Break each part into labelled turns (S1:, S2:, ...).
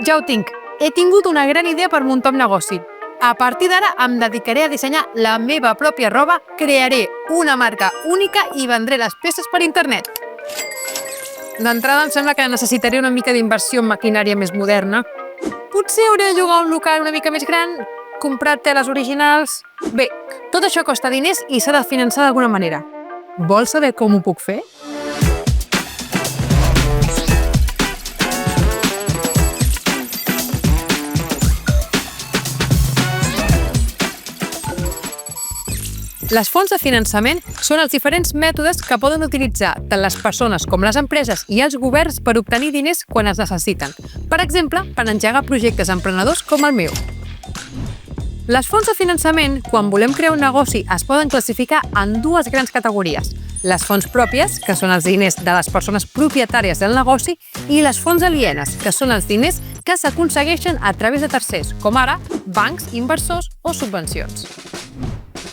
S1: Ja ho tinc. He tingut una gran idea per muntar un negoci. A partir d'ara em dedicaré a dissenyar la meva pròpia roba, crearé una marca única i vendré les peces per internet. D'entrada em sembla que necessitaré una mica d'inversió en maquinària més moderna. Potser hauré de llogar un local una mica més gran, comprar teles originals... Bé, tot això costa diners i s'ha de finançar d'alguna manera. Vols saber com ho puc fer? Les fonts de finançament són els diferents mètodes que poden utilitzar tant les persones com les empreses i els governs per obtenir diners quan es necessiten. Per exemple, per engegar projectes emprenedors com el meu. Les fonts de finançament, quan volem crear un negoci, es poden classificar en dues grans categories. Les fonts pròpies, que són els diners de les persones propietàries del negoci, i les fonts alienes, que són els diners que s'aconsegueixen a través de tercers, com ara bancs, inversors o subvencions.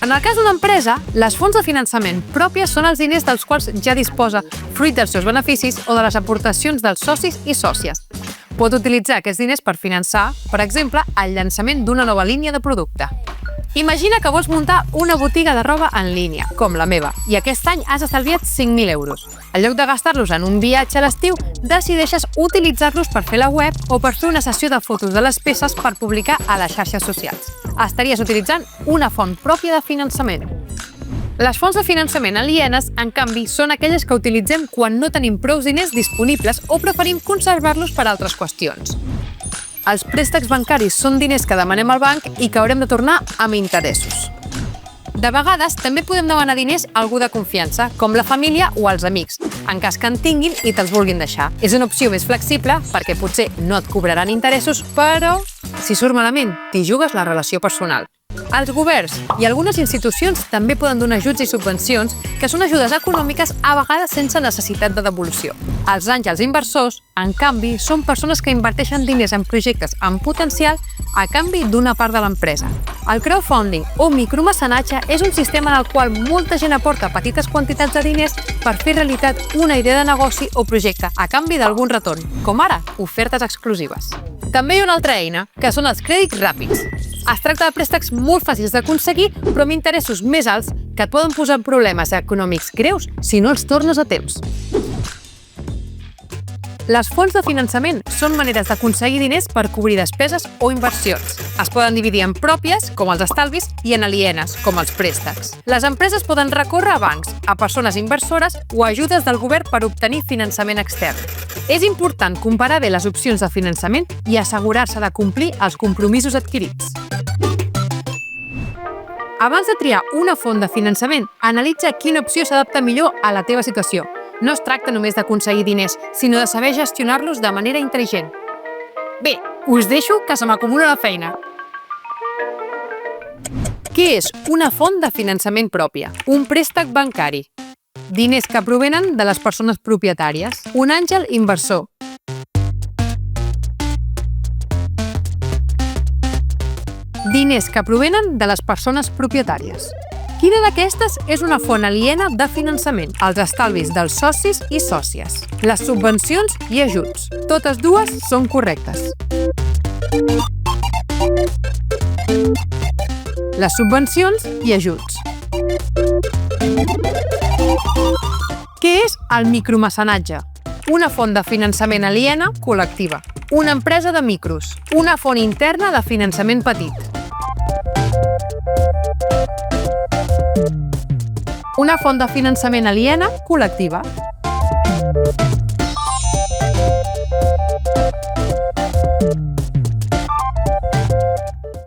S1: En el cas d'una empresa, les fonts de finançament pròpies són els diners dels quals ja disposa, fruit dels seus beneficis o de les aportacions dels socis i sòcies. Pot utilitzar aquests diners per finançar, per exemple, el llançament d'una nova línia de producte. Imagina que vols muntar una botiga de roba en línia, com la meva, i aquest any has estalviat 5.000 euros. En lloc de gastar-los en un viatge a l'estiu, decideixes utilitzar-los per fer la web o per fer una sessió de fotos de les peces per publicar a les xarxes socials. Estaries utilitzant una font pròpia de finançament. Les fonts de finançament alienes, en canvi, són aquelles que utilitzem quan no tenim prou diners disponibles o preferim conservar-los per altres qüestions. Els préstecs bancaris són diners que demanem al banc i que haurem de tornar amb interessos. De vegades, també podem demanar diners a algú de confiança, com la família o els amics, en cas que en tinguin i te'ls vulguin deixar. És una opció més flexible perquè potser no et cobraran interessos, però, si surt malament, t'hi jugues la relació personal. Els governs i algunes institucions també poden donar ajuts i subvencions, que són ajudes econòmiques a vegades sense necessitat de devolució. Els àngels inversors, en canvi, són persones que inverteixen diners en projectes amb potencial a canvi d'una part de l'empresa. El crowdfunding o micromecenatge és un sistema en el qual molta gent aporta petites quantitats de diners per fer realitat una idea de negoci o projecte a canvi d'algun retorn, com ara ofertes exclusives. També hi ha una altra eina, que són els crèdits ràpids. Es tracta de préstecs molt fàcils d'aconseguir, però amb interessos més alts que et poden posar problemes econòmics greus si no els tornes a temps. Les fonts de finançament són maneres d'aconseguir diners per cobrir despeses o inversions. Es poden dividir en pròpies, com els estalvis, i en alienes, com els préstecs. Les empreses poden recórrer a bancs, a persones inversores o a ajudes del govern per obtenir finançament extern. És important comparar bé les opcions de finançament i assegurar-se de complir els compromisos adquirits. Abans de triar una font de finançament, analitza quina opció s'adapta millor a la teva situació. No es tracta només d'aconseguir diners, sinó de saber gestionar-los de manera intel·ligent. Bé, us deixo que se m'acumula la feina. Què és una font de finançament pròpia? Un préstec bancari. Diners que provenen de les persones propietàries. Un àngel inversor. Diners que provenen de les persones propietàries. Quina d'aquestes és una font aliena de finançament? Els estalvis dels socis i sòcies. Les subvencions i ajuts. Totes dues són correctes. Les subvencions i ajuts. Què és el micromecenatge? Una font de finançament aliena col·lectiva. Una empresa de micros. Una font interna de finançament petit. Una font de finançament aliena col·lectiva.